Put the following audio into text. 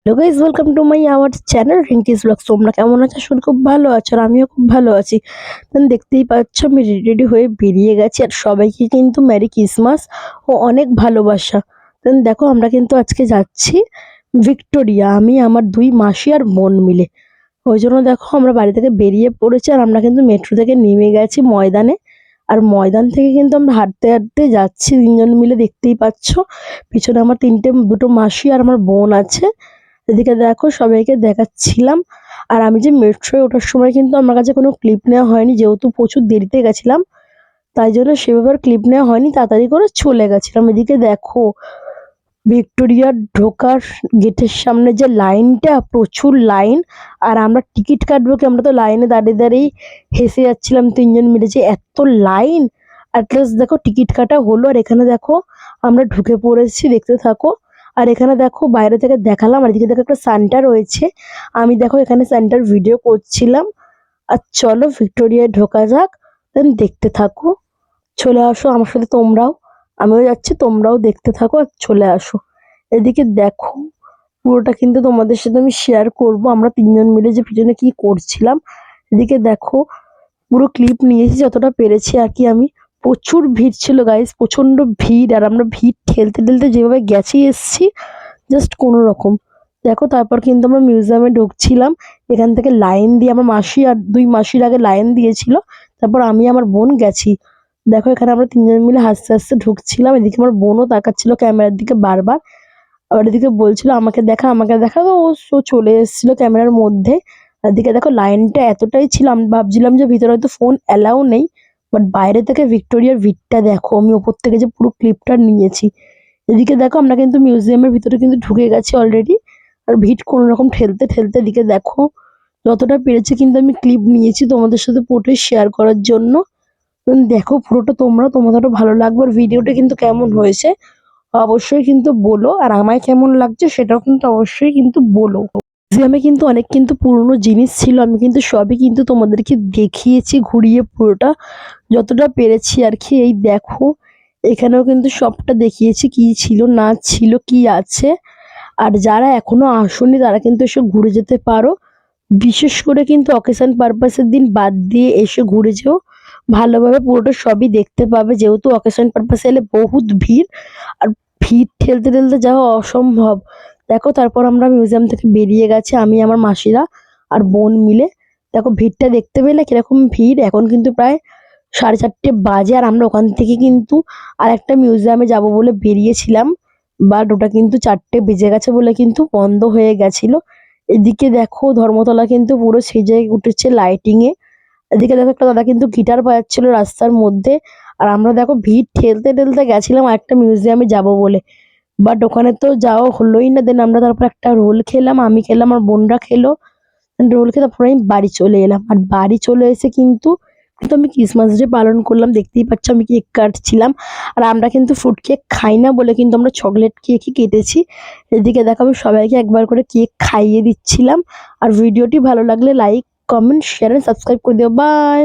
Hello guys, welcome to my our channel Rinki's blogs. তোমরা কেমন আছো? শুনে খুব ভালো আছো আর আমিও খুব ভালো আছি। দেখতেই পাচ্ছ আমি রেডি হয়ে বেরিয়ে গেছি আর সবাইকে কিন্তু মেরি ক্রিসমাস ও অনেক ভালোবাসা। দেখো আমরা কিন্তু আজকে যাচ্ছি ভিক্টোরিয়া, আমি আমার দুই মাসি আর বোন মিলে। ওই জন্য দেখো আমরা বাড়ি থেকে বেরিয়ে পড়েছি আর আমরা কিন্তু মেট্রো থেকে নেমে গেছি ময়দানে। আর ময়দান থেকে কিন্তু আমরা হাঁটতে হাঁটতে যাচ্ছি তিনজন মিলে, দেখতেই পাচ্ছ। পিছনে আমার দুটো মাসি আর আমার বোন আছে। এদিকে দেখো সবাইকে দেখাচ্ছিলাম। আর আমি যে মেট্রোয় ওঠার সময় কিন্তু আমার কাছে কোনো ক্লিপ নেওয়া হয়নি, যেহেতু প্রচুর দেরিতে গেছিলাম। তাই জন্য সেভাবে আর ক্লিপ নেওয়া হয়নি, তাড়াতাড়ি করে চলে গেছিলাম। এদিকে দেখো ভিক্টোরিয়ার ঢোকার গেটের সামনে যে লাইনটা, প্রচুর লাইন। আর আমরা টিকিট কাটবো কি, আমরা তো লাইনে দাঁড়িয়ে দাঁড়িয়ে হেসে যাচ্ছিলাম তিনজন মিলে যে এত লাইন। অ্যাটলিস্ট দেখো টিকিট কাটা হলো আর এখানে দেখো আমরা ঢুকে পড়েছি, দেখতে থাকো। আর এখানে দেখো বাইরে থেকে দেখালাম, আর এদিকে দেখো একটা সান্টা রয়েছে। আমি দেখো এখানে সান্টার ভিডিও করছিলাম। আর চলো ভিক্টোরিয়ায় ঢোকা যাক, দেন দেখতে থাকো। চলে আসো আমার সাথে তোমরাও, আমিও যাচ্ছি, তোমরাও দেখতে থাকো আর চলে আসো। এদিকে দেখো পুরোটা কিন্তু তোমাদের সাথে আমি শেয়ার করব, আমরা তিনজন মিলে যে পিছনে কি করছিলাম। এদিকে দেখো পুরো ক্লিপ নিয়েছি যতটা পেরেছি আর কি আমি। প্রচুর ভিড় ছিল গাইস, প্রচন্ড ভিড়। আর আমরা ভিড় ঠেলতে ঠেলতে যেভাবে গেছি এসছি জাস্ট কোনো রকম। দেখো তারপর কিন্তু আমরা মিউজিয়ামে ঢুকছিলাম। এখান থেকে লাইন দিয়ে আমার মাসি আর দুই মাসির আগে লাইন দিয়েছিল, তারপর আমি আমার বোন গেছি। দেখো এখানে আমরা তিনজন মিলে হাসতে হাসতে ঢুকছিলাম। এদিকে আমার বোনও তাকাচ্ছিল ক্যামেরার দিকে বারবার, আবার এদিকে বলছিল আমাকে দেখা আমাকে দেখা। তো ও চলে এসেছিল ক্যামেরার মধ্যে। আর এদিকে দেখো লাইনটা এতটাই ছিল, আমি ভাবছিলাম যে ভিতরে হয়তো ফোন অ্যালাউ নেই। বাট বাইরে থেকে ভিক্টোরিয়ার ভিড়টা দেখো, আমি ওপর থেকে যে পুরো ক্লিপটা নিয়েছি। এদিকে দেখো আমরা কিন্তু মিউজিয়ামের ভিতরে কিন্তু ঢুকে গেছি অলরেডি। আর ভিড় কোনো রকম ঠেলতে ঠেলতে এদিকে দেখো যতটা পেরেছি কিন্তু আমি ক্লিপ নিয়েছি তোমাদের সাথে পুরোটাই শেয়ার করার জন্য। দেখো পুরোটা তোমাদেরও ভালো লাগবে। আর ভিডিওটা কিন্তু কেমন হয়েছে অবশ্যই কিন্তু বলো, আর আমায় কেমন লাগছে সেটাও কিন্তু অবশ্যই কিন্তু বলো। মিউজিয়ামে কিন্তু অনেক কিন্তু পুরনো জিনিস ছিল, আমি কিন্তু সবই কিন্তু তোমাদেরকে দেখিয়েছি ঘুরিয়ে পুরোটা যতটা পেরেছি আর কি। এই দেখো এখানেও কিন্তু সবটা দেখিয়েছি কি ছিল না ছিল কি আছে। আর যারা এখনো আসোনি তারা কিন্তু এসে ঘুরে যেতে পারো। বিশেষ করে কিন্তু অকেশন পারপাসের দিন বাদ দিয়ে এসে ঘুরে যেও, ভালোভাবে পুরোটা সবই দেখতে পাবে। যেহেতু অকেশন পারপাসে এলে বহুত ভিড়, আর ভিড় ঠেলতে ঠেলতে যাওয়া অসম্ভব। দেখো তারপর আমরা মিউজিয়াম থেকে বেরিয়ে গেছি আমি আমার মাসিরা আর বোন মিলে। দেখো ভিড়টা দেখতে পেলে কিরকম ভিড়। এখন কিন্তু প্রায় 4:30 বাজে আর আমরা ওখান থেকে কিন্তু আর একটা মিউজিয়ামে যাব বলে বেরিয়েছিলাম, বাট ওটা কিন্তু 4টে বেজে গেছে বলে কিন্তু বন্ধ হয়ে গেছিল। এদিকে দেখো ধর্মতলা কিন্তু পুরো সেজে উঠেছে লাইটিং এ। এদিকে দেখো একটা দাদা কিন্তু গিটার বাজাচ্ছিল রাস্তার মধ্যে। আর আমরা দেখো ভিড় ঠেলতে ঠেলতে গেছিলাম একটা মিউজিয়ামে যাব বলে, বাট ওখানে তো যাওয়া হলোই না। দেন আমরা তারপর একটা রোল খেলাম, আমি খেলাম আর বোনরা খেলো। রোল খেয়ে তারপরে আমি বাড়ি চলে এলাম। আর বাড়ি চলে এসে কিন্তু কিন্তু আমি ক্রিসমাস ডে পালন করলাম, দেখতেই পাচ্ছ আমি কেক কাটছিলাম। আর আমরা কিন্তু ফ্রুট কেক খাই না বলে কিন্তু আমরা চকলেট কেকই কেটেছি। এদিকে দেখো আমি সবাইকে একবার করে কেক খাইয়ে দিচ্ছিলাম। আর ভিডিওটি ভালো লাগলে like, comment, share and subscribe করে দিও। বাই।